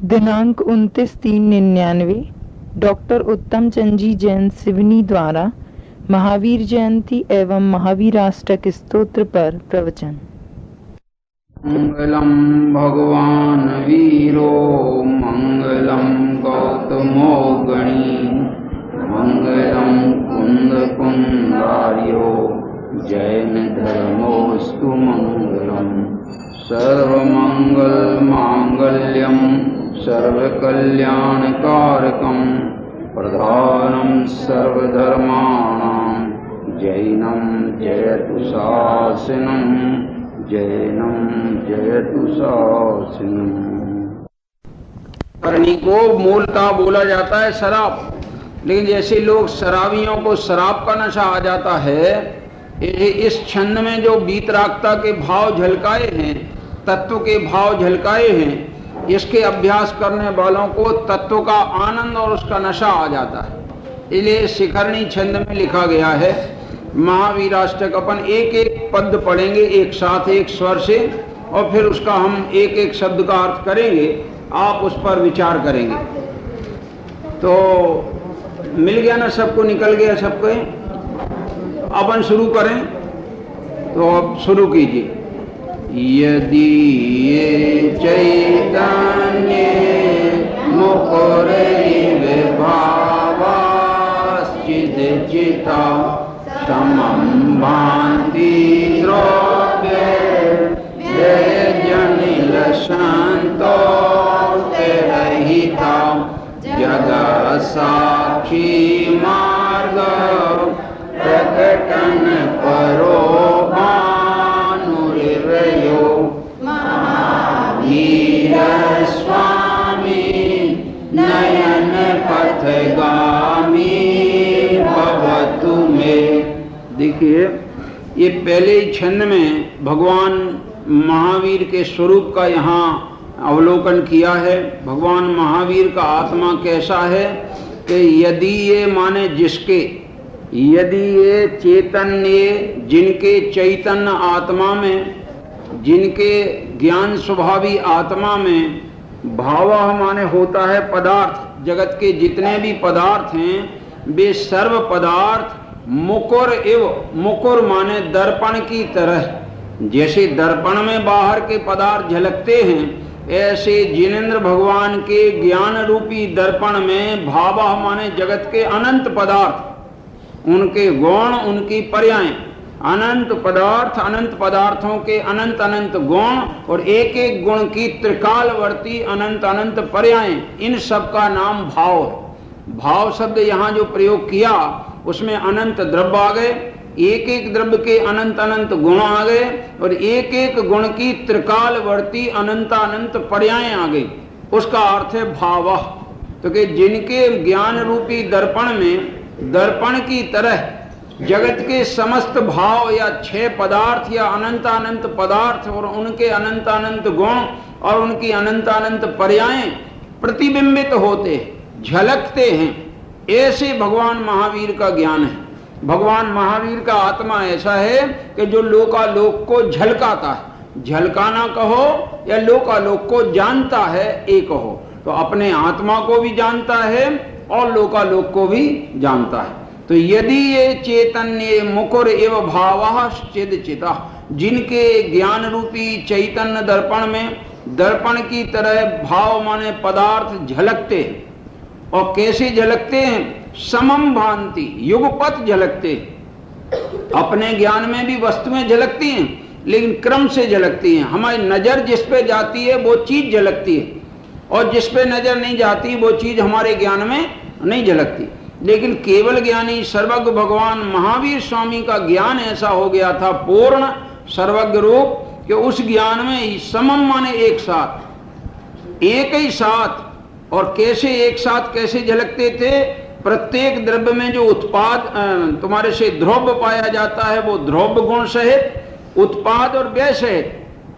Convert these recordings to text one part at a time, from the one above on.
दिनांक 29/3/99 डॉक्टर उत्तम चंद जी जैन सिवनी द्वारा महावीर जयंती एवं महावीराष्टक स्तोत्र पर प्रवचन। मंगलम भगवान वीरो मंगलम गौतमो गणी मंगलम कुंद कुंदार्यो जैन धर्मोस्तु मंगलम सर्वमंगल मांगल्यम सर्वकल्याणकारकम प्रधानम सर्वधर्माणां जैनं जयतु शासनम जैनम जयतु शासनम। करनी को मूलता बोला जाता है शराब, लेकिन जैसे लोग शराबियों को शराब का नशा आ जाता है, इस छंद में जो वीतरागता के भाव झलकाए हैं, तत्व के भाव झलकाए हैं, इसके अभ्यास करने वालों को तत्व का आनंद और उसका नशा आ जाता है। इसलिए शिखरणी छंद में लिखा गया है महावीराष्टक। अपन एक एक पद पढ़ेंगे एक साथ एक स्वर से, और फिर उसका हम एक एक शब्द का अर्थ करेंगे, आप उस पर विचार करेंगे। तो मिल गया ना सबको, निकल गया सबको? अपन शुरू करें तो अब शुरू कीजिए। यदि ये चैतन्य मुकुरैव भावाश्चिदचिता समं भान्ति द्रव्यजनिलशान्तोऽतिरहिता जगत्साक्षी मार्ग प्रकटन परो भानुर्यो महावीर स्वामी नयन पथगामी भवतु मे। देखिए, ये पहले ही छंद में भगवान महावीर के स्वरूप का यहाँ अवलोकन किया है। भगवान महावीर का आत्मा कैसा है कि यदि ये माने जिसके, यदि ये चैतन्य, जिनके चैतन्य आत्मा में, जिनके ज्ञान स्वभावी आत्मा में, भाव माने होता है पदार्थ, जगत के जितने भी पदार्थ हैं वे सर्व पदार्थ मुकुर एव, मुकुर माने दर्पण की तरह, जैसे दर्पण में बाहर के पदार्थ झलकते हैं, ऐसे जिनेंद्र भगवान के ज्ञान रूपी दर्पण में भाव माने जगत के अनंत पदार्थ, उनके गुण, उनकी पर्याय, अनंत पदार्थ, अनंत पदार्थों के अनंत अनंत गुण और एक एक गुण की त्रिकालवर्ती अनंत अनंत पर्याय, इन सब का नाम भाव है। भाव शब्द यहाँ जो प्रयोग किया उसमें अनंत द्रव्य आ गए, एक एक द्रव्य के अनंत अनंत गुण आ गए और एक एक गुण की त्रिकालवर्ती अनंत अनंत पर्याय आ गई। उसका अर्थ है भाव। तो कि जिनके ज्ञान रूपी दर्पण में, दर्पण की तरह जगत के समस्त भाव या छह पदार्थ या अनंत अनंत पदार्थ और उनके अनंत अनंत गुण और उनकी अनंत अनंत पर्याय प्रतिबिंबित होते, झलकते हैं, ऐसे भगवान महावीर का ज्ञान है। भगवान महावीर का आत्मा ऐसा है कि जो लोकालोक को झलकाता है। झलकाना कहो या लोकालोक को जानता है, एक कहो तो अपने आत्मा को भी जानता है और लोकालोक को भी जानता है। तो यदि ये चैतन्य मुकुर एव भावश्चिदचिता, जिनके ज्ञान रूपी चैतन्य दर्पण में दर्पण की तरह भाव माने पदार्थ झलकते हैं, और कैसे झलकते हैं? समम भांति, युगपत झलकते हैं। अपने ज्ञान में भी वस्तुएं झलकती हैं, लेकिन क्रम से झलकती हैं। हमारी नजर जिस पे जाती है वो चीज झलकती है, और जिस पे नजर नहीं जाती वो चीज हमारे ज्ञान में नहीं झलकती। लेकिन केवल ज्ञानी सर्वज्ञ भगवान महावीर स्वामी का ज्ञान ऐसा हो गया था, पूर्ण सर्वज्ञ रूप, कि उस ज्ञान में समम माने एक साथ, एक ही साथ। और कैसे एक साथ कैसे झलकते थे? प्रत्येक द्रव्य में जो उत्पाद तुम्हारे से द्रव्य पाया जाता है वो द्रव्य गुण सहित, उत्पाद और व्यय सहित,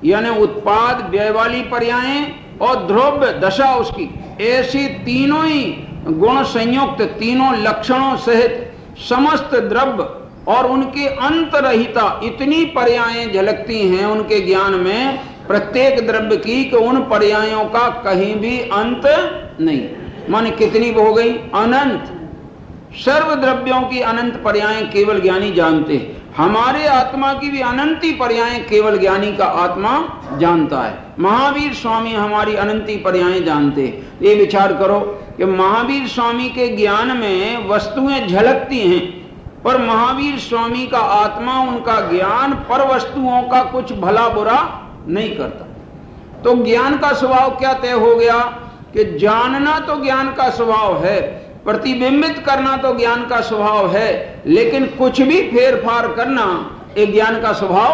यानी उत्पाद व्यय वाली पर्यायें और द्रव्य दशा उसकी, ऐसी तीनों ही गुण संयुक्त, तीनों लक्षणों सहित समस्त द्रव्य और उनके अंत रहिता इतनी पर्यायें झलकती हैं उनके ज्ञान में प्रत्येक द्रव्य की कि उन पर्यायों का कहीं भी अंत नहीं। माने कितनी हो गई? अनंत। सर्व द्रव्यों की अनंत पर्याय केवल ज्ञानी जानते हैं। हमारे आत्मा की भी अनंती पर्याय केवल ज्ञानी का आत्मा जानता है। महावीर स्वामी हमारी अनंती पर्याय जानते हैं। ये विचार करो कि महावीर स्वामी के ज्ञान में वस्तुएं झलकती हैं, पर महावीर स्वामी का आत्मा, उनका ज्ञान पर वस्तुओं का कुछ भला बुरा नहीं करता। तो ज्ञान का स्वभाव क्या तय हो गया कि जानना तो ज्ञान का स्वभाव है, प्रतिबिंबित करना तो ज्ञान का स्वभाव है, लेकिन कुछ भी फेरफार करना एक ज्ञान का स्वभाव।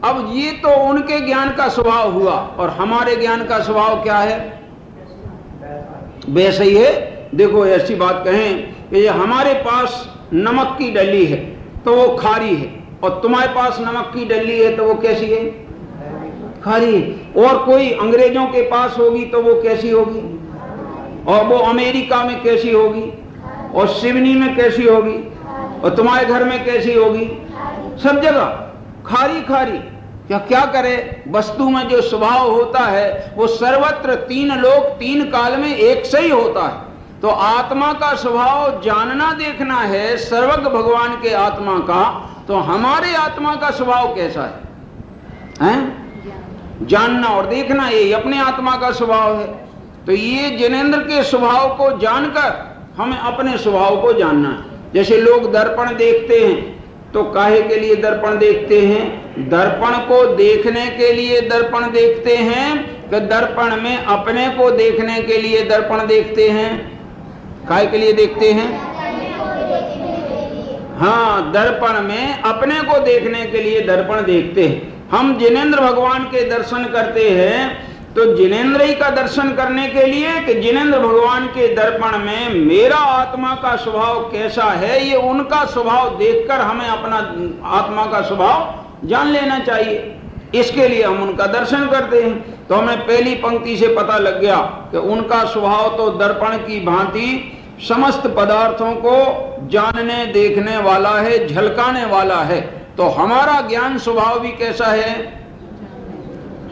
अब ये तो उनके ज्ञान का स्वभाव हुआ, और हमारे ज्ञान का स्वभाव क्या है? वैसे ही है। देखो ऐसी बात कहें कि ये हमारे पास नमक की डली है तो वो खारी है, और तुम्हारे पास नमक की डली है तो वो कैसी है? खारी है। और कोई अंग्रेजों के पास होगी तो वो कैसी होगी? और वो अमेरिका में कैसी होगी? और सिवनी में कैसी होगी? और तुम्हारे घर में कैसी होगी? सब जगह खारी खारी। क्या करे? वस्तु में जो स्वभाव होता है वो सर्वत्र तीन लोक तीन काल में एक से ही होता है। तो आत्मा का स्वभाव जानना देखना है सर्वज्ञ भगवान के आत्मा का, तो हमारे आत्मा का स्वभाव कैसा है? जानना और देखना, ये अपने आत्मा का स्वभाव है। तो ये जिनेंद्र के स्वभाव को जानकर हमें अपने स्वभाव को जानना है। जैसे लोग दर्पण देखते हैं तो काहे के लिए दर्पण देखते हैं? दर्पण को देखने के लिए दर्पण देखते हैं कि दर्पण में अपने को देखने के लिए दर्पण देखते हैं? काहे के लिए देखते हैं? हाँ, दर्पण में अपने को देखने के लिए दर्पण देखते हैं। हम जिनेंद्र भगवान के दर्शन करते हैं तो जिनेंद्र ही का दर्शन करने के लिए कि जिनेंद्र भगवान के दर्पण में मेरा आत्मा का स्वभाव कैसा है, ये उनका स्वभाव देखकर हमें अपना आत्मा का स्वभाव जान लेना चाहिए। इसके लिए हम उनका दर्शन करते हैं। तो हमें पहली पंक्ति से पता लग गया कि उनका स्वभाव तो दर्पण की भांति समस्त पदार्थों को जानने देखने वाला है, झलकाने वाला है। तो हमारा ज्ञान स्वभाव भी कैसा है?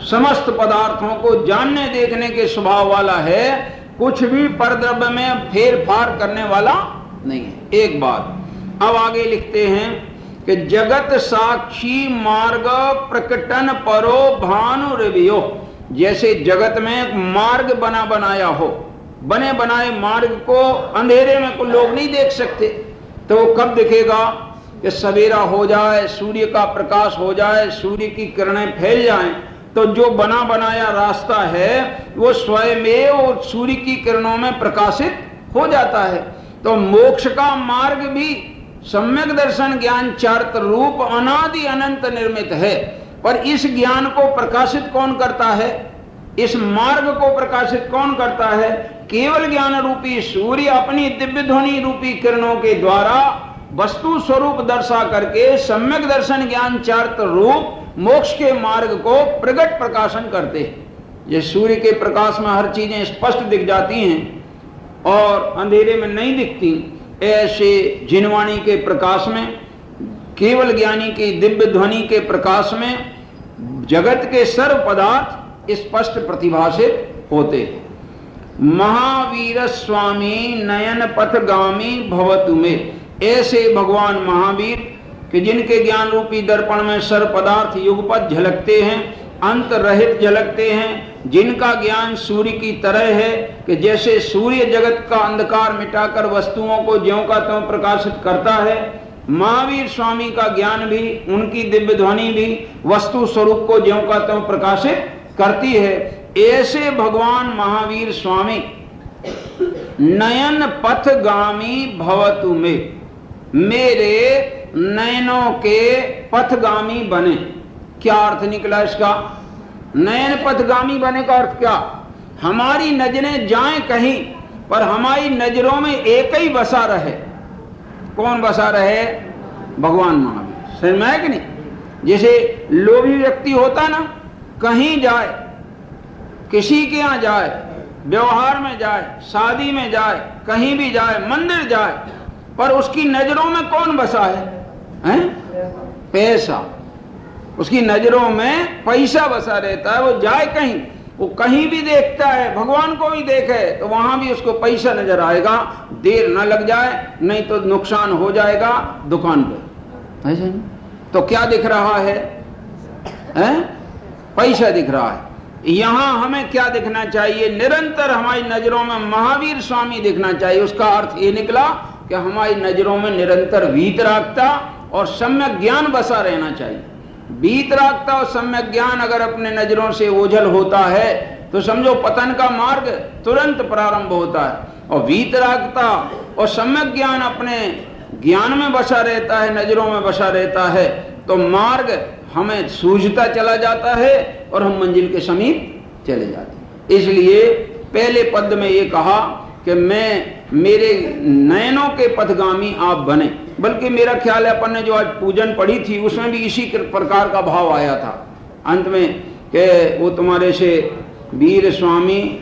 समस्त पदार्थों को जानने देखने के स्वभाव वाला है, कुछ भी परद्रव्य में फेर फार करने वाला नहीं है। एक बात अब आगे लिखते हैं कि जगत साक्षी मार्ग प्रकटन परो भानु रवियो। जैसे जगत में एक मार्ग बना बनाया हो, बने बनाए मार्ग को अंधेरे में कोई लोग नहीं देख सकते, तो वो कब दिखेगा? कि सवेरा हो जाए, सूर्य का प्रकाश हो जाए, सूर्य की किरणें फैल जाएं, तो जो बना बनाया रास्ता है वो स्वयं सूर्य की किरणों में प्रकाशित हो जाता है। तो मोक्ष का मार्ग भी सम्यक दर्शन ज्ञान चारित्र रूप अनादि अनंत निर्मित है। पर इस ज्ञान को प्रकाशित कौन करता है? इस मार्ग को प्रकाशित कौन करता है? केवल ज्ञान रूपी सूर्य अपनी दिव्य ध्वनि रूपी किरणों के द्वारा वस्तु स्वरूप दर्शा करके सम्यक दर्शन ज्ञान चारित्र रूप मोक्ष के मार्ग को प्रगट प्रकाशन करते हैं। ये सूर्य के प्रकाश में हर चीजें स्पष्ट दिख जाती हैं और अंधेरे में नहीं दिखती, ऐसे जिनवाणी के प्रकाश में, केवल ज्ञानी की दिव्य ध्वनि के प्रकाश में जगत के सर्व पदार्थ स्पष्ट प्रतिभाषित होते हैं। महावीर स्वामी नयन पथगामी भवतु में, ऐसे भगवान महावीर कि जिनके ज्ञान रूपी दर्पण में सर्व पदार्थ युगपत झलकते हैं, अंत रहित झलकते हैं, जिनका ज्ञान सूर्य की तरह है कि जैसे सूर्य जगत का अंधकार मिटाकर वस्तुओं को ज्यों का त्यों प्रकाशित करता है, महावीर स्वामी का ज्ञान भी, उनकी दिव्य ध्वनि भी वस्तु स्वरूप को ज्यों का त्यों प्रकाशित करती है। ऐसे भगवान महावीर स्वामी नयन पथगामी भवतु में, मेरे नयनों के पथगामी बने। क्या अर्थ निकला इसका? नयन पथगामी बने का अर्थ क्या? हमारी नजरें जाएं कहीं पर हमारी नजरों में एक ही बसा रहे। कौन बसा रहे? भगवान महावीर। समझ में है कि नहीं? जैसे लोभी व्यक्ति होता ना, कहीं जाए, किसी के यहाँ जाए, व्यवहार में जाए, शादी में जाए, कहीं भी जाए, मंदिर जाए, पर उसकी नजरों में कौन बसा है? पैसा। उसकी नजरों में पैसा बसा रहता है। वो जाए कहीं, वो कहीं भी देखता है, भगवान को भी देखे तो वहां भी उसको पैसा नजर आएगा। देर न लग जाए, नहीं तो नुकसान हो जाएगा दुकान पे। ऐसे नहीं तो क्या दिख रहा है? पैसा दिख रहा है। यहां हमें क्या दिखना चाहिए? निरंतर हमारी नजरों में महावीर स्वामी दिखना चाहिए। उसका अर्थ ये निकला कि हमारी नजरों में निरंतर वीतरागता और सम्यक ज्ञान बसा रहना चाहिए। वीतरागता और सम्यक ज्ञान अगर अपने नजरों से ओझल होता है तो समझो पतन का मार्ग तुरंत प्रारंभ होता है। और वीतरागता और सम्यक ज्ञान अपने ज्ञान में बसा रहता है, नजरों में बसा रहता है, तो मार्ग हमें सूझता चला जाता है और हम मंजिल के समीप चले जाते हैं। इसलिए पहले पद में ये कहा कि मेरे नयनों के पथगामी आप बने। बल्कि मेरा ख्याल है अपन ने जो आज पूजन पढ़ी थी उसमें भी इसी प्रकार का भाव आया था अंत में कि वो तुम्हारे से वीर स्वामी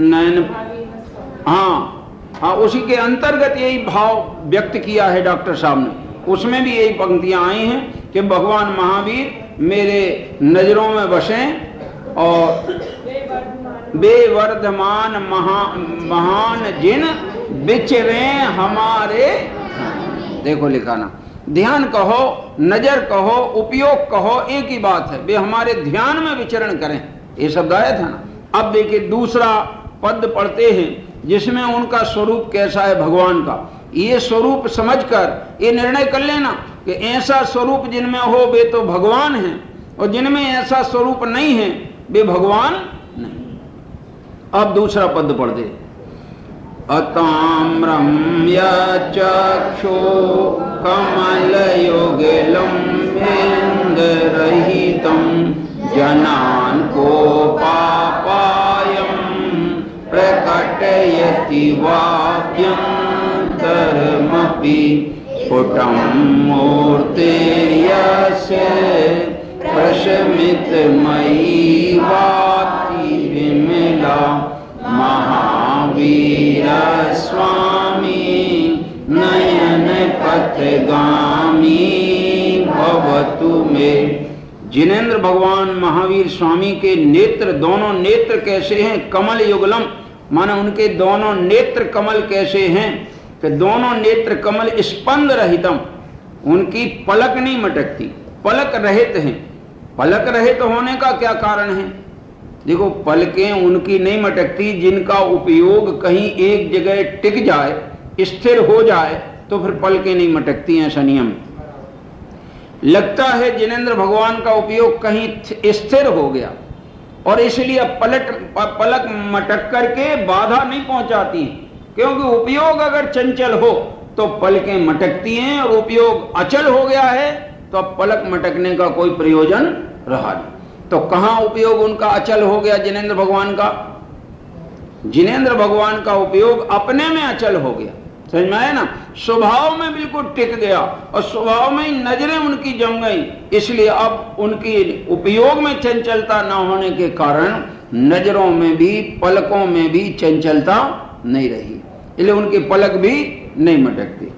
नयन, हाँ, उसी के अंतर्गत यही भाव व्यक्त किया है डॉक्टर साहब ने। उसमें भी यही पंक्तियां आई हैं कि भगवान महावीर मेरे नजरों में बसें और बेवर्धमान महान जिन बिचरे हमारे, देखो लिखा ना, ध्यान कहो, नजर कहो, उपयोग कहो, एक ही बात है। वे हमारे ध्यान में विचरण करें, ये शब्द आया था ना। अब देखिए दूसरा पद पढ़ते हैं जिसमें उनका स्वरूप कैसा है भगवान का। ये स्वरूप समझकर ये निर्णय कर लेना कि ऐसा स्वरूप जिनमें हो वे तो भगवान हैं, और जिनमें ऐसा स्वरूप नहीं है वे भगवान नहीं। अब दूसरा पद पढ़ दे। अताम्रम यचक्षो कमलयुगलं इंद्रहितं जनान् कोपापायं प्रकटयति वाप्यन्तरमपि स्फुटं मूर्तिर्यस्य प्रशमितमयी वाति विमला महावीर स्वामी नयन पथगामी भवतु मे। जिनेंद्र भगवान महावीर स्वामी के नेत्र, दोनों नेत्र कैसे हैं? कमल युगलम, माने उनके दोनों नेत्र कमल कैसे हैं? कि दोनों नेत्र कमल स्पंद रहितम, उनकी पलक नहीं मटकती, पलक रहित हैं। पलक रहित होने का क्या कारण है? देखो पलकें उनकी नहीं मटकती जिनका उपयोग कहीं एक जगह टिक जाए, स्थिर हो जाए, तो फिर पलकें नहीं मटकती हैं। ऐसा नियम लगता है जिनेंद्र भगवान का उपयोग कहीं स्थिर हो गया और इसलिए पलक मटक करके बाधा नहीं पहुंचाती, क्योंकि उपयोग अगर चंचल हो तो पलकें मटकती हैं, और उपयोग अचल हो गया है तो अब पलक मटकने का कोई प्रयोजन रहा नहीं। तो कहां उपयोग उनका अचल हो गया जिनेंद्र भगवान का? जिनेंद्र भगवान का उपयोग अपने में अचल हो गया, समझ में आया ना? स्वभाव में बिल्कुल टिक गया और स्वभाव में ही नजरें उनकी जम गई, इसलिए अब उनकी उपयोग में चंचलता न होने के कारण नजरों में भी पलकों में भी चंचलता नहीं रही, इसलिए उनकी पलक भी नहीं मटकती।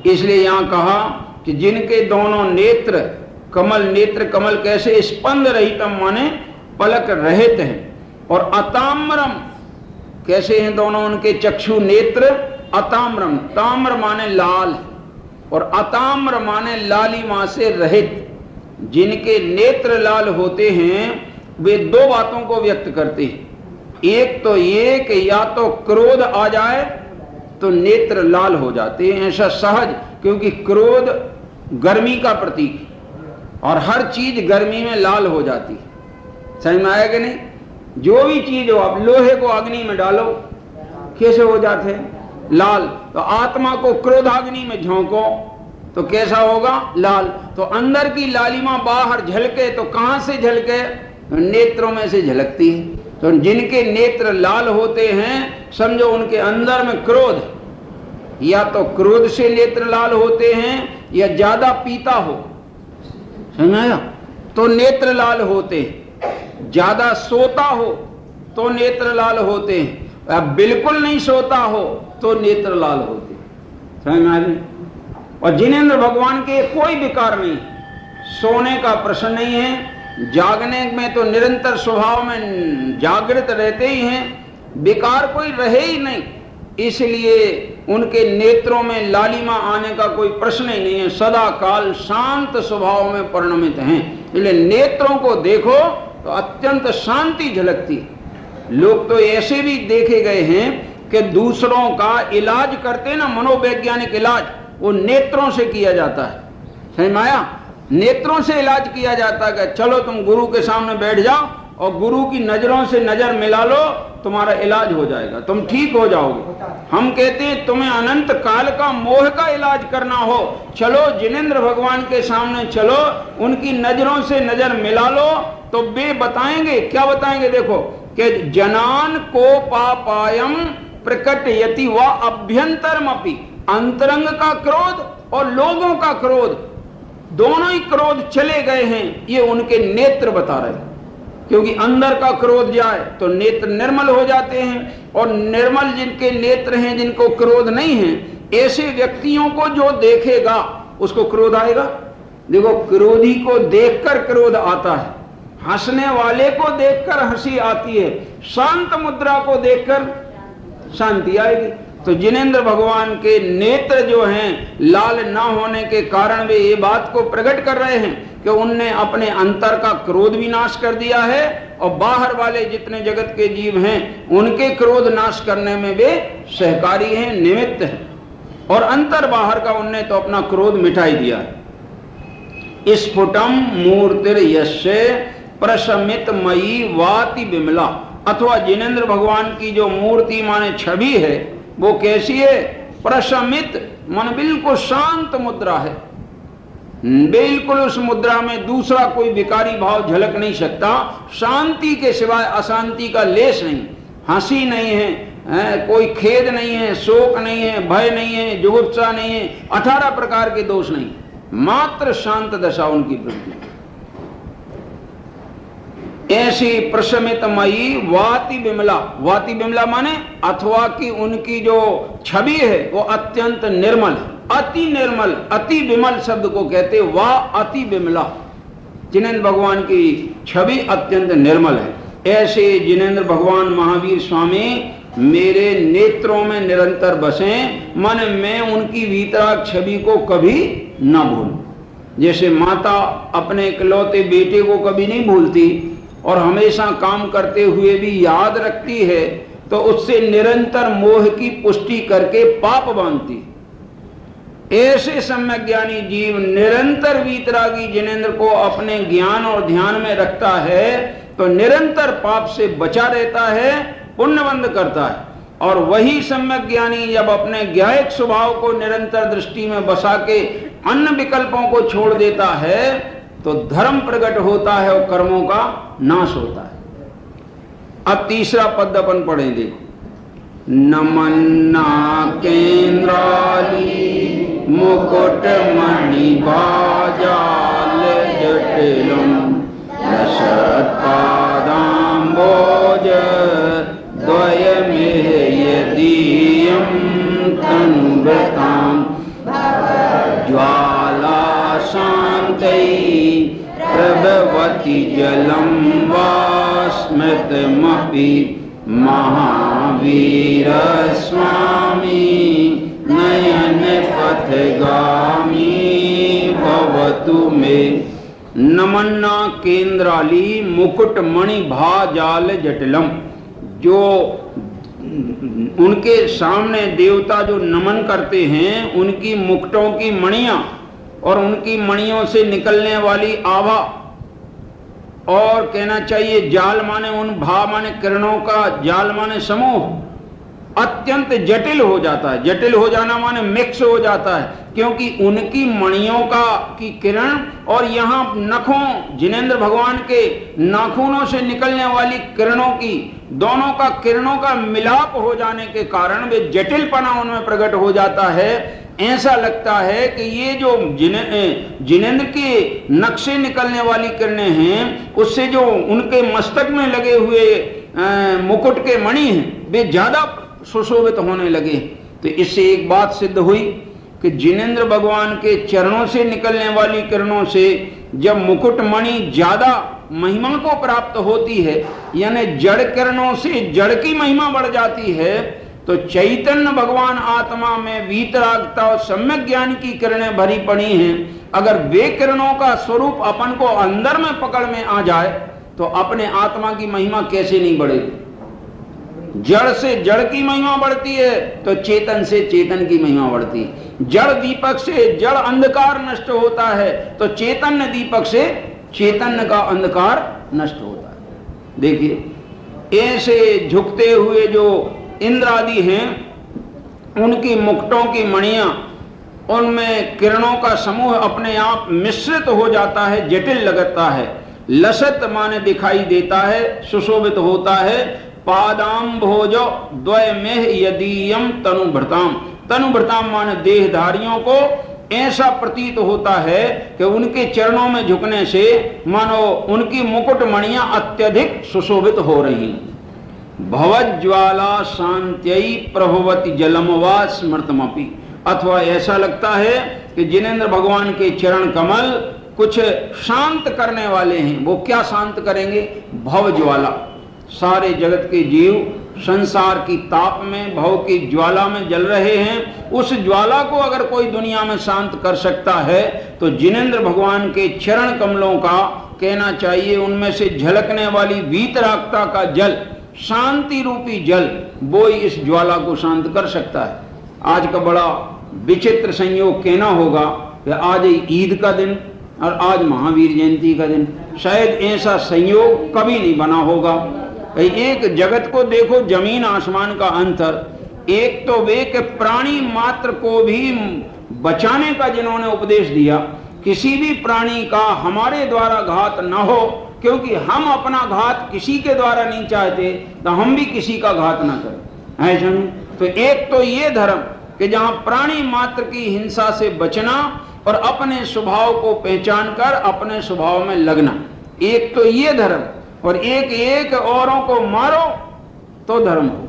इसलिए यहां कहा कि जिनके दोनों नेत्र कमल, नेत्र कमल कैसे? स्पंद रहितम माने पलक रहित हैं। और अताम्रम कैसे हैं दोनों उनके चक्षु नेत्र? अताम्रम, ताम्र माने लाल और अताम्र माने लालिमा से रहित। जिनके नेत्र लाल होते हैं वे दो बातों को व्यक्त करते हैं। एक तो ये कि या तो क्रोध आ जाए तो नेत्र लाल हो जाते हैं, ऐसा सहज, क्योंकि क्रोध गर्मी का प्रतीक और हर चीज गर्मी में लाल हो जाती है। समझ में आया कि नहीं? जो भी चीज हो, आप लोहे को अग्नि में डालो कैसे हो जाते हैं? लाल। तो आत्मा को क्रोधाग्नि में झोंको तो कैसा होगा? लाल। तो अंदर की लालिमा बाहर झलके तो कहां से झलके? नेत्रों में से झलकती है। तो जिनके नेत्र लाल होते हैं समझो उनके अंदर में क्रोध, या तो क्रोध से नेत्र लाल होते हैं या ज्यादा पीता हो, समझाया, तो नेत्र लाल होते हैं। ज्यादा सोता हो तो नेत्र लाल होते हैं, अब बिल्कुल नहीं सोता हो तो नेत्र लाल होते हैं। समझ में आ गई? और जिनेंद्र भगवान के कोई विकार नहीं, सोने का प्रश्न नहीं है, जागने में तो निरंतर स्वभाव में जागृत रहते ही हैं, बेकार कोई रहे ही नहीं, इसलिए उनके नेत्रों में लालिमा आने का कोई प्रश्न ही नहीं है, सदा काल शांत स्वभाव में परिणमित हैं। इसलिए नेत्रों को देखो तो अत्यंत शांति झलकती है। लोग तो ऐसे भी देखे गए हैं कि दूसरों का इलाज करते ना, मनोवैज्ञानिक इलाज, वो नेत्रों से किया जाता है। समझ में आया? नेत्रों से इलाज किया जाता है कि चलो तुम गुरु के सामने बैठ जाओ और गुरु की नजरों से नजर मिला लो, तुम्हारा इलाज हो जाएगा, तुम ठीक हो जाओगे। हम कहते हैं तुम्हें अनंत काल का मोह का इलाज करना हो, चलो जिनेंद्र भगवान के सामने चलो, उनकी नजरों से नजर मिला लो, तो वे बताएंगे। क्या बताएंगे? देखो कि जनान को पापायम प्रकट यति व अभ्यंतरमपि, अंतरंग का क्रोध और लोगों का क्रोध, दोनों ही क्रोध चले गए हैं, ये उनके नेत्र बता रहे हैं। क्योंकि अंदर का क्रोध जाए तो नेत्र निर्मल हो जाते हैं, और निर्मल जिनके नेत्र हैं, जिनको क्रोध नहीं है, ऐसे व्यक्तियों को जो देखेगा उसको क्रोध आएगा। देखो, क्रोधी को देखकर क्रोध आता है, हंसने वाले को देखकर हंसी आती है, शांत मुद्रा को देखकर शांति आएगी। तो जिनेंद्र भगवान के नेत्र जो हैं लाल ना होने के कारण वे ये बात को प्रकट कर रहे हैं कि उनने अपने अंतर का क्रोध भी नाश कर दिया है, और बाहर वाले जितने जगत के जीव हैं उनके क्रोध नाश करने में वे सहकारी हैं, निमित्त हैं, और अंतर बाहर का उनने तो अपना क्रोध मिटाई दिया है। स्फुटम मूर्तिर यस्य प्रशमित मयी वाति बिमला, अथवा जिनेंद्र भगवान की जो मूर्ति माने छवि है वो कैसी है? प्रशमित, मन बिल्कुल शांत मुद्रा है, बिल्कुल उस मुद्रा में दूसरा कोई विकारी भाव झलक नहीं सकता, शांति के सिवाय अशांति का लेश नहीं, हंसी नहीं है, कोई खेद नहीं है, शोक नहीं है, भय नहीं है, जुगुप्सा नहीं है, 18 प्रकार के दोष नहीं, मात्र शांत दशा उनकी वृत्ति। ऐसी प्रशमितमयी वाति बिमला, वाति बिमला माने अथवा कि उनकी जो छवि है वो अत्यंत निर्मल, अति निर्मल, अति विमल शब्द को कहते वा अति बिमला। जिनेंद्र भगवान की छवि अत्यंत निर्मल है। ऐसे जिनेंद्र भगवान महावीर स्वामी मेरे नेत्रों में निरंतर बसे, मन मैं उनकी वीतराग छवि को कभी न भूलूं। जैसे माता अपने इकलौते बेटे को कभी नहीं भूलती और हमेशा काम करते हुए भी याद रखती है, तो उससे निरंतर मोह की पुष्टि करके पाप बांधती। ऐसे सम्यक ज्ञानी जीव निरंतर वीतरागी जिनेंद्र को अपने ज्ञान और ध्यान में रखता है तो निरंतर पाप से बचा रहता है, पुण्यबंध करता है। और वही सम्यक ज्ञानी जब अपने ज्ञायक स्वभाव को निरंतर दृष्टि में बसा के अन्य विकल्पों को छोड़ देता है तो धर्म प्रकट होता है और कर्मों का नाश होता है। अब तीसरा पद अपन पढ़ें, देखो। नमन्ना केंद्राली मुकुट मणि बाजाल जटिलम दशरथ पादाम्बोज द्वयमेह यदीयं तनुभृतां ज्वाला शान्तै प्रभवति जलं वा स्मृतमपि महावीर स्वामी नयन पथगामी भवतु मे। नमन्ना केंद्राली मुकुट मणि भाजाल जटिलम, जो उनके सामने देवता जो नमन करते हैं उनकी मुकुटों की मणियां और उनकी मणियों से निकलने वाली आभा, और कहना चाहिए जाल माने उन भा माने किरणों का, जाल माने समूह, अत्यंत जटिल हो जाता है। जटिल हो जाना माने मिक्स हो जाता है, क्योंकि उनकी मणियों का की किरण और यहाँ नखों, जिनेंद्र भगवान के नाखूनों से निकलने वाली किरणों की, दोनों का किरणों का मिलाप हो जाने के कारण वे जटिलपना उनमें प्रकट हो जाता है। ऐसा लगता है कि ये जो जिनेंद्र के नक्शे निकलने वाली किरणें हैं, उससे जो उनके मस्तक में लगे हुए मुकुट के मणि हैं वे ज्यादा सुशोभित होने लगे। तो इससे एक बात सिद्ध हुई कि जिनेंद्र भगवान के चरणों से निकलने वाली किरणों से जब मुकुटमणि ज्यादा महिमा को प्राप्त होती है, यानी जड़ किरणों से जड़ की महिमा बढ़ जाती है, तो चैतन्य भगवान आत्मा में वीतरागता और सम्यक ज्ञान की किरणें भरी पड़ी हैं। अगर वे किरणों का स्वरूप अपन को अंदर में पकड़ में आ जाए तो अपने आत्मा की महिमा कैसे नहीं बढ़ेगी। जड़ से जड़ की महिमा बढ़ती है तो चेतन से चेतन की महिमा बढ़ती है। जड़ दीपक से जड़ अंधकार नष्ट होता है तो चैतन्य दीपक से चैतन्य का अंधकार नष्ट होता है। देखिए, ऐसे झुकते हुए जो इंद्र आदि हैं, उनकी मुकुटों की मणियां, उनमें किरणों का समूह अपने आप मिश्रित हो जाता है, जटिल लगता है। लसत माने दिखाई देता है, सुशोभित होता है। पादाम्भोजो द्वयमेह यदीयम तनुभृताम, तनुभृताम माने देहधारियों को ऐसा प्रतीत होता है कि उनके चरणों में झुकने से मानो उनकी मुकुट मणियां अत्यधिक सुशोभित हो रही। भवज्ज्वाला शांत्यई प्रभवति जलमवा स्मृतमपि, अथवा ऐसा लगता है कि जिनेंद्र भगवान के चरण कमल कुछ शांत करने वाले हैं। वो क्या शांत करेंगे? भवज्वाला, सारे जगत के जीव संसार की ताप में, भव की ज्वाला में जल रहे हैं। उस ज्वाला को अगर कोई दुनिया में शांत कर सकता है तो जिनेंद्र भगवान के चरण कमलों का, कहना चाहिए उनमें से झलकने वाली वीतरागता का जल, शांति रूपी जल, वो ही इस ज्वाला को शांत कर सकता है। आज का बड़ा विचित्र संयोग कहना होगा कि आज ईद का दिन और आज महावीर जयंती का दिन। शायद ऐसा संयोग कभी नहीं बना होगा। एक जगत को देखो, जमीन आसमान का अंतर। एक तो वे के प्राणी मात्र को भी बचाने का जिन्होंने उपदेश दिया, किसी भी प्राणी का हमारे द्वारा घात न हो, क्योंकि हम अपना घात किसी के द्वारा नहीं चाहते, तो हम भी किसी का घात न करें। ऐसा नहीं। तो एक तो ये धर्म कि जहां प्राणी मात्र की हिंसा से बचना और अपने स्वभाव को पहचान कर अपने स्वभाव में लगना, एक तो ये धर्म। और एक एक औरों को मारो तो धर्म हो,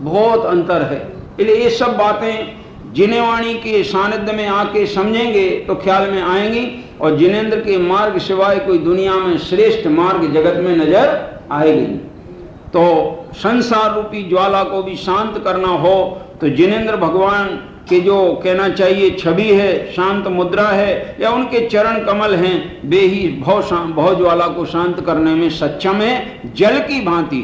बहुत अंतर है। इसलिए ये सब बातें जिनेवाणी के सानिध्य में आके समझेंगे तो ख्याल में आएंगी, और जिनेंद्र के मार्ग सिवाय कोई दुनिया में श्रेष्ठ मार्ग जगत में नजर आएगी। तो संसार रूपी ज्वाला को भी शांत करना हो तो जिनेंद्र भगवान के जो कहना चाहिए छवि है, शांत मुद्रा है, या उनके चरण कमल हैं, वे ही भव ज्वाला को शांत करने में सक्षम है, जल की भांति।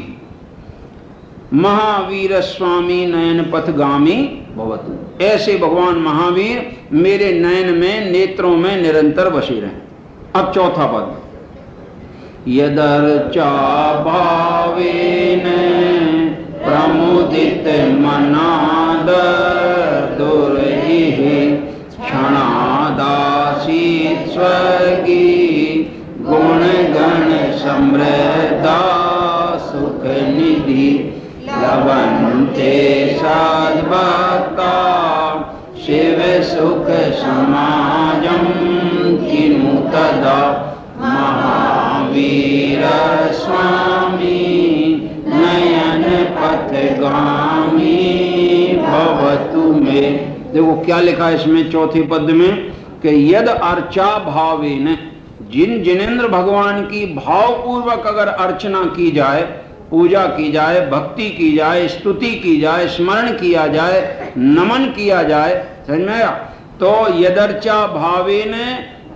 महावीर स्वामी नयन पथगामी भवतु, ऐसे भगवान महावीर मेरे नयन में, नेत्रों में निरंतर बसे रहें। अब चौथा पद, यदर्चा भावेन प्रमुदित मनाद दुर्हि क्षणादासी स्वर्गी गुण गण समृद्धा सुख निधि लवन्ते सद्भक्ता शिव सुख समाजम किनु तदा महावीर स्वामी नयन पथगामी भवतु में। देखो क्या लिखा है इसमें चौथे पद में कि यद अर्चा भावेन, जिन जिनेंद्र भगवान की भावपूर्वक अगर अर्चना की जाए, पूजा की जाए, भक्ति की जाए, स्तुति की जाए, स्मरण किया जाए, नमन किया जाए, समझ में आया? तो यदर्चा भावेन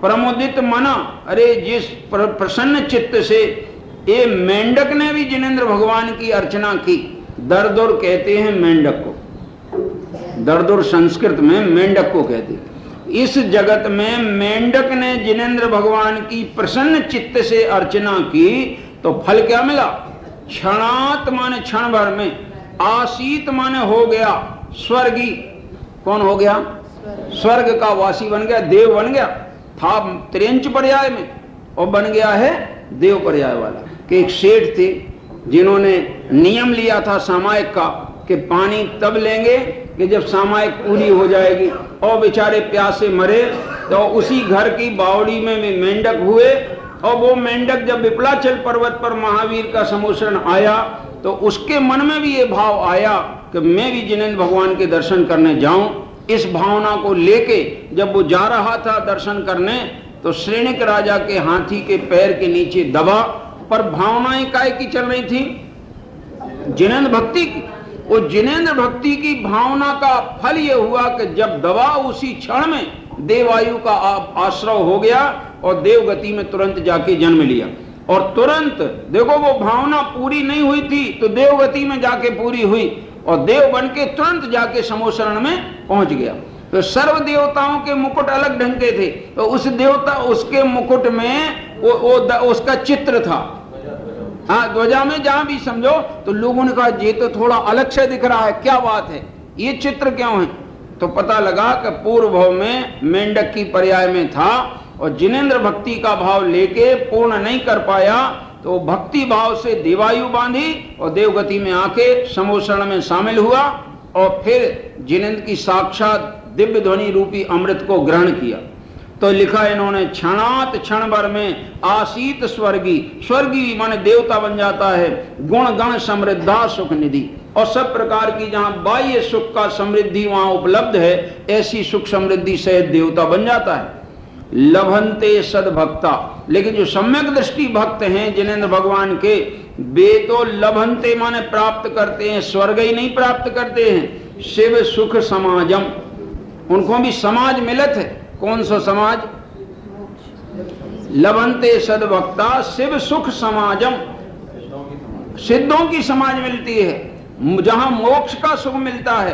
प्रमुदित मना, अरे जिस प्रसन्न चित्त से ये मेंढक ने भी जिनेंद्र भगवान की अर्चना की। दरदुर कहते हैं मेंढक को, दरदुर संस्कृत में मेंढक को कहते हैं। इस जगत में मेंढक ने जिनेंद्र भगवान की प्रसन्न चित्त से अर्चना की तो फल क्या मिला? क्षणात माने क्षण भर में, आसीत माने हो गया, स्वर्गी कौन हो गया? स्वर्ग का वासी बन गया, देव बन गया। था त्रिंच पर्याय में और बन गया है देव पर्याय वाला। कि एक सेठ थे जिन्होंने नियम लिया था सामायिक का कि पानी तब लेंगे कि जब सामायिक पूरी हो जाएगी, और बेचारे प्यासे मरे तो उसी घर की बावड़ी में भी मेंढक हुए। और वो मेंढक जब विपलाचल पर्वत पर महावीर का सम्मोषण आया तो उसके मन में भी ये भाव आया कि मैं भी जिनेंद्र भगवान के दर्शन करने जाऊं। इस भावना को लेके जब वो जा रहा था दर्शन करने तो श्रेणिक राजा के हाथी के पैर के नीचे दबा, पर भावनाएं काय की चल रही थी? जिनेंद्र भक्ति की। वो जिनेंद्र भक्ति की भावना का फल ये हुआ कि जब दबा उसी क्षण में देवायु का आश्रय हो गया और देवगति में तुरंत जाके जन्म लिया। और तुरंत देखो वो भावना पूरी नहीं हुई थी तो देवगति में जाके पूरी हुई और देव बन के तुरंत जाके समोशरण में पहुंच गया। तो सर्व देवताओं के मुकुट अलग ढंग के थे, तो उस देवता उसके मुकुट में उसका चित्र था। हाँ, ध्वजा में जहां भी समझो तो लोगों ने कहा ये तो थोड़ा अलग से दिख रहा है, क्या बात है, ये चित्र क्यों है? तो पता लगा कि पूर्व भाव में मेंढक की पर्याय में था और जिनेंद्र भक्ति का भाव लेके पूर्ण नहीं कर पाया तो भक्ति भाव से देवायु बांधी और देवगति में आके समोषण में शामिल हुआ और फिर जिनेंद्र की साक्षात दिव्य ध्वनि रूपी अमृत को ग्रहण किया। तो लिखा इन्होंने क्षणात क्षण भर में आसीत स्वर्गी, स्वर्गी माने देवता बन जाता है, गुण गण समृद्धा सुख निधि, और सब प्रकार की जहां बाह्य सुख का समृद्धि वहां उपलब्ध है ऐसी सुख समृद्धि से देवता बन जाता है। लभंते सद्भक्ता, लेकिन जो सम्यक दृष्टि भक्त हैं जिनेंद्र भगवान के, वे तो लभंते माने प्राप्त करते हैं, स्वर्ग ही नहीं प्राप्त करते हैं, शिव सुख समाजम, उनको भी समाज मिलत है। कौन सा समाज? लभंते सद्भक्ता शिव सुख समाजम, सिद्धों की समाज मिलती है जहां मोक्ष का सुख मिलता है,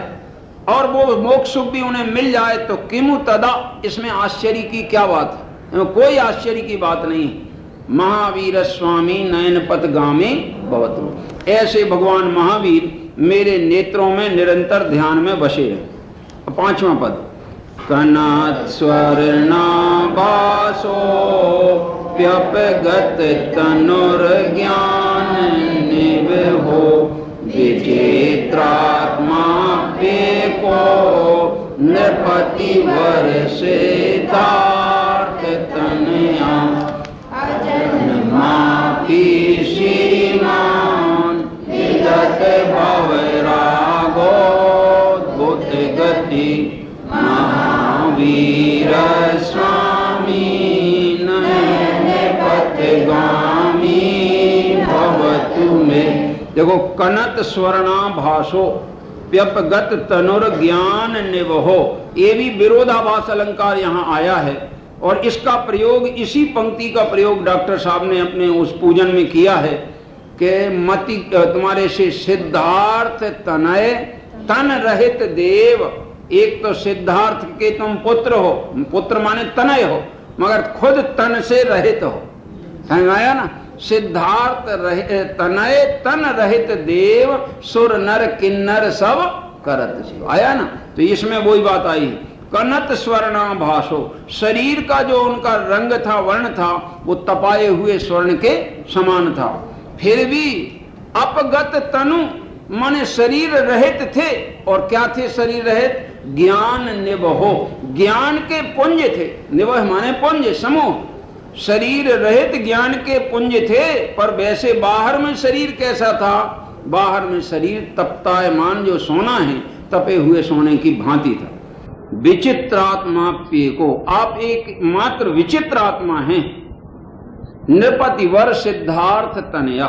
और वो मोक्ष सुख भी उन्हें मिल जाए तो किमु तदा, इसमें आश्चर्य की क्या बात है? कोई आश्चर्य की बात नहीं। महावीर स्वामी नयन पथगामी भवतु, ऐसे भगवान महावीर मेरे नेत्रों में निरंतर ध्यान में बसे हैं। पांचवा पद, कनात् स्वर्णाभासो प्यपगत तनुर्ज्ञान निवहो विचित्रात्मा पेको नृपति वर्षितार्थ तनया अजन्मापि श्रीमान विगत भवरागोद्भुत गति महावीर स्वामी नयन पथगामी भवतु मे। देखो, कनत स्वर्णाभासो प्यपगत तनुर ज्ञान निवहो, ये भी विरोधाभास अलंकार यहाँ आया है और इसका प्रयोग, इसी पंक्ति का प्रयोग डॉक्टर साहब ने अपने उस पूजन में किया है कि मति तुम्हारे से सिद्धार्थ तनय तन रहित देव। एक तो सिद्धार्थ के तुम पुत्र हो, पुत्र माने तनय हो, मगर खुद तन से रहित हो, समझ आया ना? सिद्धार्थ तनय तन रहित देव, सुर नर किन्नर सब करत शिव, आया ना? तो इसमें वही बात आई है। कनत स्वर्णाभासो, शरीर का जो उनका रंग था, वर्ण था, वो तपाए हुए स्वर्ण के समान था, फिर भी अपगत तनु माने शरीर रहित थे। और क्या थे शरीर रहित? ज्ञान निवहो, ज्ञान के पुंज थे। निवह माने पुंज, समूह। शरीर रहित ज्ञान के पुंज थे, पर वैसे बाहर में शरीर कैसा था? बाहर में शरीर तप्तायमान जो सोना है, तपे हुए सोने की भांति था। विचित्रात्माप्य को, आप एक मात्र विचित्र आत्मा हैं। नृपति वर सिद्धार्थ तनया,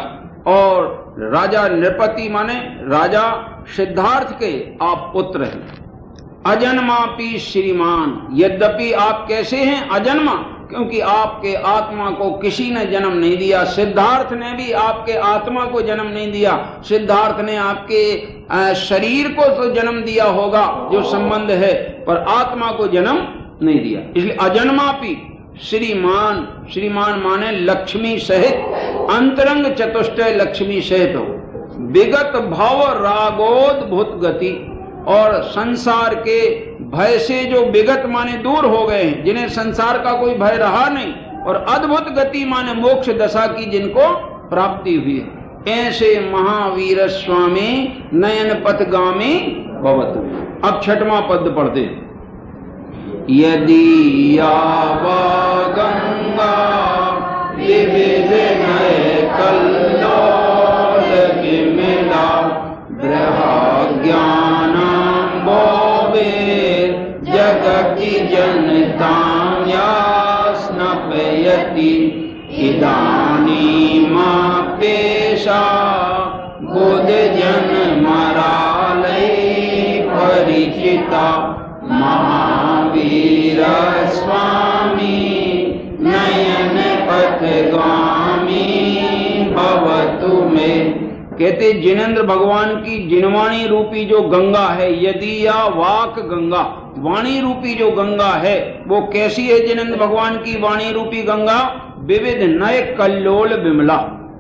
और राजा नृपति माने राजा सिद्धार्थ के आप पुत्र हैं। अजन्मापि श्रीमान, यद्यपि आप कैसे हैं? अजन्मा, क्योंकि आपके आत्मा को किसी ने जन्म नहीं दिया। सिद्धार्थ ने भी आपके आत्मा को जन्म नहीं दिया, सिद्धार्थ ने आपके शरीर को तो जन्म दिया होगा जो संबंध है, पर आत्मा को जन्म नहीं दिया। इसलिए अजन्मापि श्रीमान, श्रीमान माने लक्ष्मी सहित, अंतरंग चतुष्टय लक्ष्मी सहित हो। विगत भव रागोद्भुत गति, और संसार के भय से जो विगत माने दूर हो गए हैं, जिन्हें संसार का कोई भय रहा नहीं, और अद्भुत गति माने मोक्ष दशा की जिनको प्राप्ति हुई है, ऐसे महावीर स्वामी नयन पथगामी भवतु। अब छठवां पद पढ़ते हैं। यदि यावा गंगा विविध नय कल्लोल विमला ज्ञानाम्बोवे जगति जनतां यास्न नयन मरालय परिचिता महावीर स्वामी नयन पथगामी भवतु मे। कहते जिनेंद्र भगवान की जिनवाणी रूपी जो गंगा है, यदि या वाक गंगा, वाणी रूपी जो गंगा है वो कैसी है? जिनेंद्र भगवान की वाणी रूपी गंगा विविध नय कल्लोल विमला।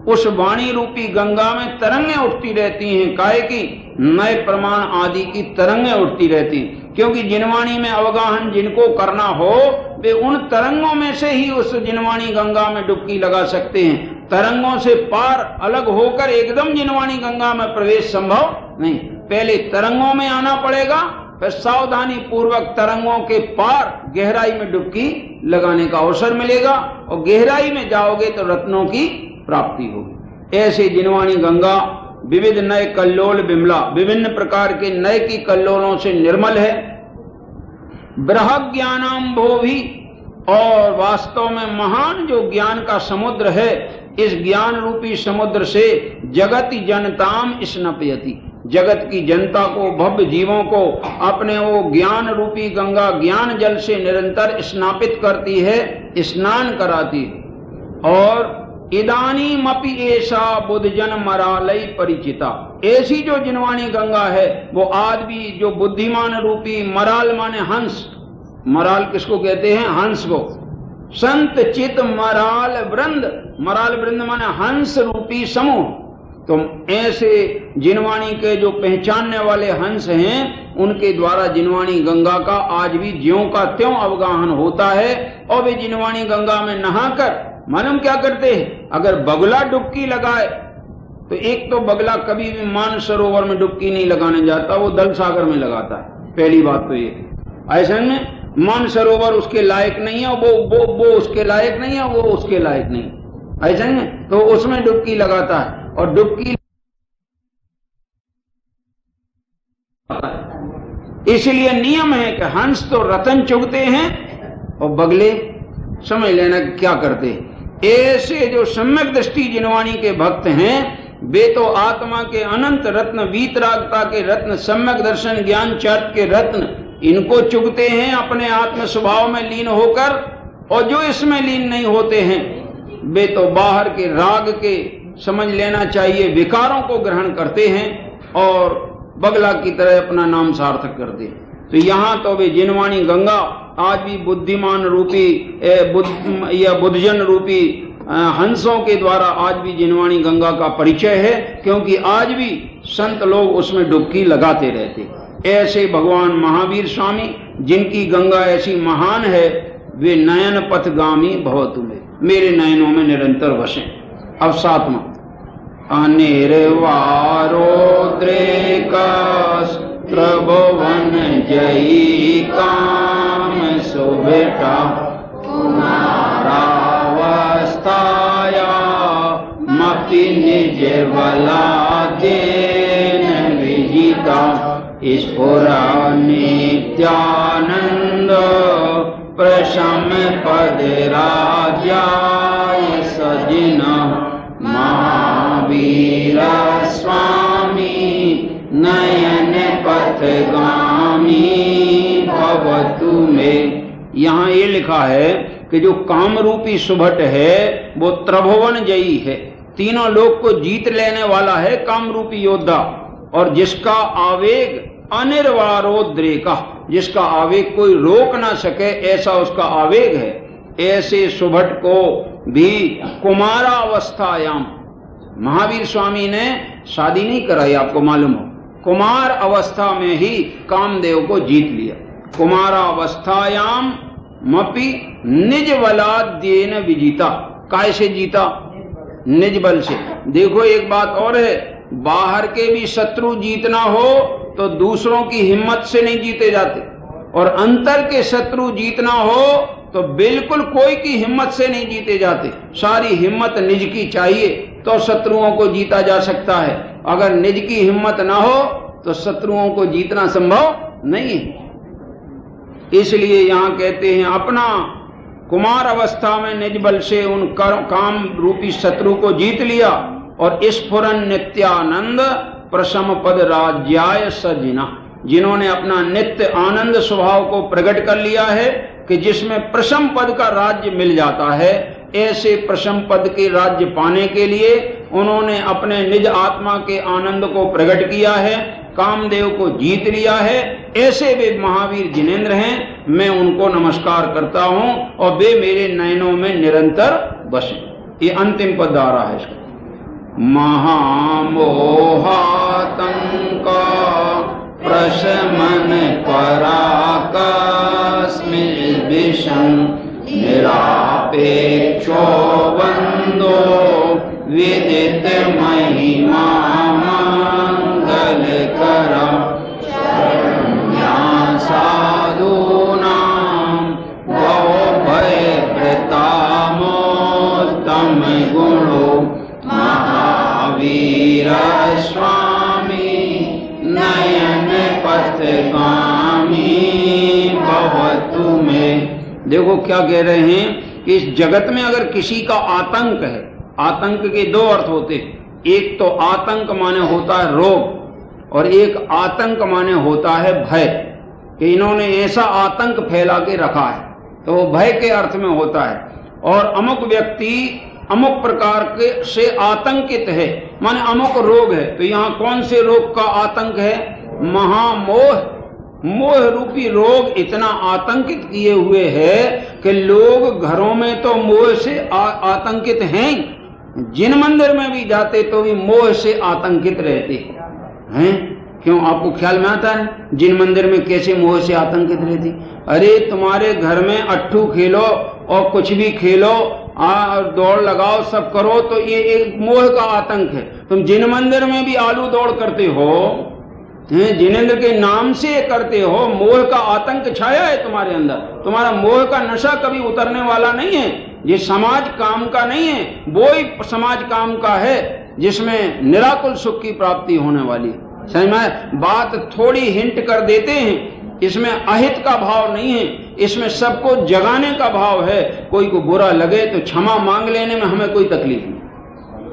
उस वाणी रूपी गंगा में तरंगें उठती रहती हैं, काहे की? नए प्रमाण आदि की तरंगें उठती रहती, क्योंकि जिनवाणी में अवगाहन जिनको करना हो वे उन तरंगों में से ही उस जिनवाणी गंगा में डुबकी लगा सकते हैं। तरंगों से पार अलग होकर एकदम जिनवाणी गंगा में प्रवेश संभव नहीं। पहले तरंगों में आना पड़ेगा, फिर सावधानी पूर्वक तरंगों के पार गहराई में डुबकी लगाने का अवसर मिलेगा, और गहराई में जाओगे तो रत्नों की प्राप्ति होगी। ऐसे जिनवाणी गंगा विविध नए कल्लोल विमला, विभिन्न प्रकार के नए की कल्लोलों से निर्मल है। बृहद ज्ञानांभो भी, और वास्तव में महान जो ज्ञान का समुद्र है, इस ज्ञान रूपी समुद्र से जगत जनताम स्नपयति, जगत की जनता को, भव्य जीवों को अपने वो ज्ञान रूपी गंगा ज्ञान जल से निरंतर स्नापित करती है, स्नान कराती है। और इदानीमपि ऐसा बुद्धजन मरालय परिचिता, ऐसी जो जिनवाणी गंगा है वो आज भी जो बुद्धिमान रूपी मराल माने हंस, मराल किसको कहते हैं? हंस को। संत चित मराल वृंद, मराल वृंद माने हंस रूपी समूह। तो ऐसे जिनवाणी के जो पहचानने वाले हंस हैं, उनके द्वारा जिनवाणी गंगा का आज भी ज्यों का त्यों अवगाहन होता है। और वे जिनवाणी गंगा में नहाकर मालूम क्या करते हैं? अगर बगुला डुबकी लगाए तो एक तो बगला कभी भी मान सरोवर में डुबकी नहीं लगाने जाता, वो दल सागर में लगाता है। पहली बात तो ये, ऐसे में मान सरोवर उसके लायक नहीं है, वो उसके लायक नहीं है, वो उसके लायक नहीं, ऐसे में तो उसमें डुबकी लगाता है। और डुबकी इसलिए नियम है कि हंस तो रतन चुगते हैं और बगले समझ लेना क्या करते हैं। ऐसे जो सम्यक दृष्टि जिनवाणी के भक्त हैं, वे तो आत्मा के अनंत रत्न, वीतरागता के रत्न, सम्यक दर्शन ज्ञान चर्च के रत्न, इनको चुगते हैं अपने आत्म स्वभाव में लीन होकर। और जो इसमें लीन नहीं होते हैं वे तो बाहर के राग के, समझ लेना चाहिए, विकारों को ग्रहण करते हैं और बगला की तरह अपना नाम सार्थक करते हैं। तो यहाँ तो वे जिनवाणी गंगा आज भी बुद्धिमान रूपी या बुद्धजन रूपी हंसों के द्वारा आज भी जिनवाणी गंगा का परिचय है, क्योंकि आज भी संत लोग उसमें डुबकी लगाते रहते। ऐसे भगवान महावीर स्वामी जिनकी गंगा ऐसी महान है, वे नयन पथगामी भवतु में, मेरे नयनों में निरंतर वसें। अब सातवां, अनिर्वारोद्रेकस त्रिभुवन जयी काम सुभेटा कुमारावस्थाया मपि निज बलादेन विजिता स्फुरा नित्यानंद प्रशम पद राजाय सजिना महावीर स्वामी नयन पथगामी भवतु में। यहाँ ये लिखा है कि जो काम रूपी सुभट है वो त्रिभुवन जयी है, तीनों लोक को जीत लेने वाला है काम रूपी योद्धा, और जिसका आवेग अनिर्वारोद्रेका, जिसका आवेग कोई रोक ना सके ऐसा उसका आवेग है। ऐसे सुभट को भी कुमारावस्थायाम, महावीर स्वामी ने शादी नहीं कराई, आपको मालूम हो, कुमार अवस्था में ही कामदेव को जीत लिया। कुमारावस्थायाम मपि निज बलाद्येन विजिता, काय से जीता? निज बल से। देखो एक बात और है, बाहर के भी शत्रु जीतना हो तो दूसरों की हिम्मत से नहीं जीते जाते, और अंतर के शत्रु जीतना हो तो बिल्कुल कोई की हिम्मत से नहीं जीते जाते। सारी हिम्मत निज की चाहिए तो शत्रुओं को जीता जा सकता है, अगर निज की हिम्मत ना हो तो शत्रुओं को जीतना संभव नहीं है। इसलिए यहाँ कहते हैं अपना कुमार अवस्था में निज बल से उन काम रूपी शत्रु को जीत लिया, और स्फुरन नित्यानंद प्रशम पद राज्याय सजिना, जिन्होंने अपना नित्य आनंद स्वभाव को प्रकट कर लिया है कि जिसमें प्रशम पद का राज्य मिल जाता है, ऐसे प्रशम पद के राज्य पाने के लिए उन्होंने अपने निज आत्मा के आनंद को प्रकट किया है, कामदेव को जीत लिया है। ऐसे वे महावीर जिनेंद्र हैं, मैं उनको नमस्कार करता हूं और वे मेरे नयनों में निरंतर बसे। ये अंतिम पद आ रहा है इसका। महामोहातंका प्रशमन पराकस्मिद्विषं निरापेक्षो बंदो विदित महिमा मंगलकरं साधूनां भवभयभृतामोत्तम गुणो महावीर स्वामी नयन पथगामी भवतु मे। देखो क्या कह रहे हैं कि इस जगत में अगर किसी का आतंक है, आतंक के दो अर्थ होते हैं, एक तो आतंक माने होता है रोग और एक आतंक माने होता है भय, कि इन्होंने ऐसा आतंक फैला के रखा है, तो वो भय के अर्थ में होता है। और अमुक व्यक्ति अमुक प्रकार के से आतंकित है, माने अमुक रोग है, तो यहाँ कौन से रोग का आतंक है? महामोह, मोह रूपी रोग इतना आतंकित किए हुए है कि लोग घरों में तो मोह से आतंकित हैं, जिन मंदिर में भी जाते तो भी मोह से आतंकित रहते हैं। क्यों, आपको ख्याल में आता है जिन मंदिर में कैसे मोह से आतंकित रहती? अरे तुम्हारे घर में अट्ठू खेलो और कुछ भी खेलो और दौड़ लगाओ, सब करो, तो ये एक मोह का आतंक है। तुम जिन मंदिर में भी आलू दौड़ करते हो, जिनेंद्र के नाम से करते हो, मोह का आतंक छाया है तुम्हारे अंदर। तुम्हारा मोह का नशा कभी उतरने वाला नहीं है। ये समाज काम का नहीं है, वो ही समाज काम का है जिसमें निराकुल सुख की प्राप्ति होने वाली। समझ में बात थोड़ी हिंट कर देते हैं, इसमें अहित का भाव नहीं है, इसमें सबको जगाने का भाव है। कोई को बुरा लगे तो क्षमा मांग लेने में हमें कोई तकलीफ नहीं।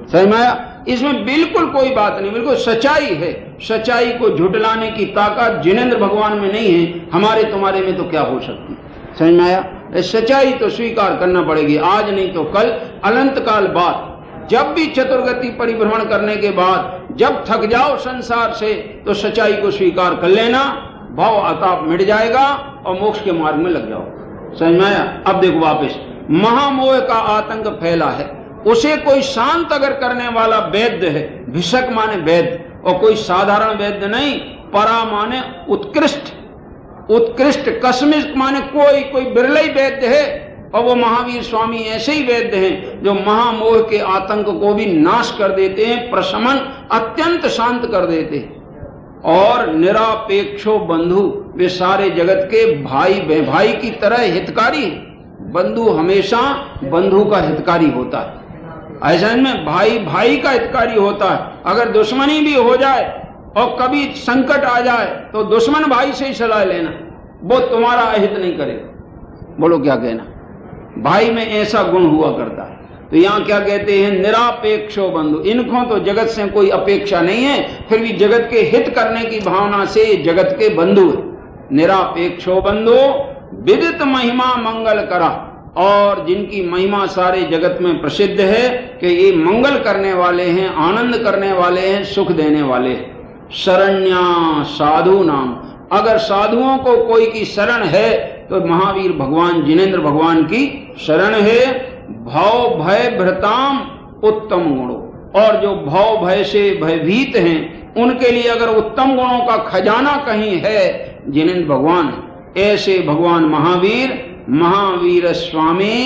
समझ में आया? इसमें बिल्कुल कोई बात नहीं, बिल्कुल सच्चाई है। सच्चाई को झुटलाने की ताकत जिनेंद्र भगवान में नहीं है, हमारे तुम्हारे में तो क्या हो सकती। समझ में आया? सच्चाई तो स्वीकार करना पड़ेगी, आज नहीं तो कल, अनंत काल बाद। जब भी चतुर्गति परिभ्रमण करने के बाद जब थक जाओ संसार से, तो सच्चाई को स्वीकार कर लेना, भाव अताप मिट जाएगा और मोक्ष के मार्ग में लग जाओ। समझ में आया? अब देखो वापस, महामोह का आतंक फैला है, उसे कोई शांत अगर करने वाला वैद्य है, भिषक माने वैद्य, और कोई साधारण वैद्य नहीं, परा माने उत्कृष्ट, उत्कृष्ट, कस्मिक माने कोई बिरला ही वैद्य है, और वो महावीर स्वामी ऐसे ही वैद्य हैं जो महामोह के आतंक को भी नाश कर देते हैं, प्रशमन अत्यंत शांत कर देते हैं। और निरापेक्षो बंधु, वे सारे जगत के भाई की तरह हितकारी हैं। बंधु हमेशा बंधु का हितकारी होता है, ऐसा इनमें भाई का हितकारी होता है। अगर दुश्मनी भी हो जाए और कभी संकट आ जाए तो दुश्मन भाई से ही सलाह लेना, वो तुम्हारा अहित नहीं करेगा। बोलो क्या कहना? भाई में ऐसा गुण हुआ करता है। तो यहाँ क्या कहते हैं? निरापेक्षो बंधु, इनको तो जगत से कोई अपेक्षा नहीं है, फिर भी जगत के हित करने की भावना से जगत के बंधु है। निरापेक्षो बंधु विदित महिमा मंगल करा, और जिनकी महिमा सारे जगत में प्रसिद्ध है कि ये मंगल करने वाले हैं, आनंद करने वाले हैं, सुख देने वाले हैं। शरण्या साधु नाम, अगर साधुओं को कोई की शरण है तो महावीर भगवान जिनेंद्र भगवान की शरण है। भव भय भृताम उत्तम गुणों, और जो भव भय से भयभीत हैं उनके लिए अगर उत्तम गुणों का खजाना कहीं है, जिनेंद्र भगवान, ऐसे भगवान महावीर स्वामी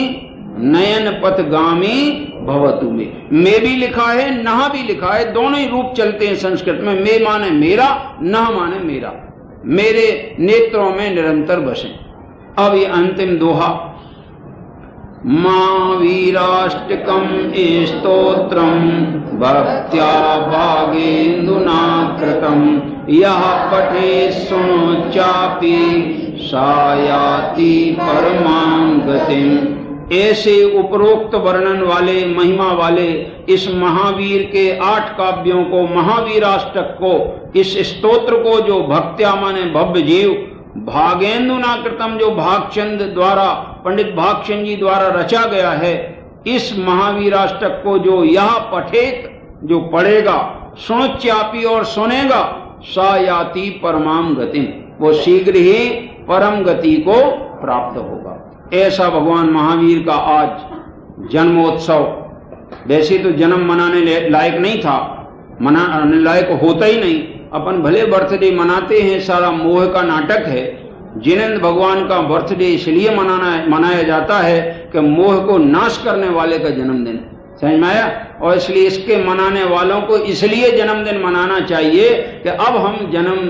नयन पथगामी भवतु में भी लिखा है, नहा भी लिखा है, दोनों ही रूप चलते हैं संस्कृत में। मे माने मेरा, नह माने मेरा, मेरे नेत्रों में निरंतर बसे। अब ये अंतिम दोहा, महावीराष्टकम स्तोत्रम भक्त्या भागेन्दुना कृतम, यह पठे सुनो चापि सायाति परमां गतिम, ऐसे उपरोक्त वर्णन वाले महिमा वाले इस महावीर के 8 काव्यों को, महावीराष्टक को, इस स्तोत्र को जो भक्त्या माने भव्य जीव भागेंदु नाकृतम, जो भागचंद द्वारा, पंडित भागचंद जी द्वारा रचा गया है, इस महावीराष्टक को जो यह पठेत, जो पढ़ेगा, सुनोच्चापी और सुनेगा, सा याति परमाम गतिम, वो शीघ्र ही परम गति को प्राप्त होगा। ऐसा भगवान महावीर का आज जन्मोत्सव, वैसे तो जन्म मनाने लायक नहीं था, मनाने लायक होता ही नहीं, अपन भले बर्थडे मनाते हैं, सारा मोह का नाटक है। जिनेंद्र भगवान का बर्थडे इसलिए मनाया जाता है कि मोह को नाश करने वाले का जन्मदिन है, समझ में आया। और इसलिए इसके मनाने वालों को इसलिए जन्मदिन मनाना चाहिए कि अब हम जन्म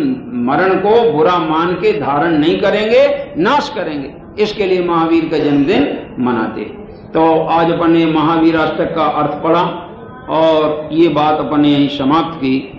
मरण को बुरा मान के धारण नहीं करेंगे, नाश करेंगे, इसके लिए महावीर का जन्मदिन मनाते। तो आज अपन ने महावीराष्टक का अर्थ पढ़ा और ये बात अपन ने यहीं समाप्त की।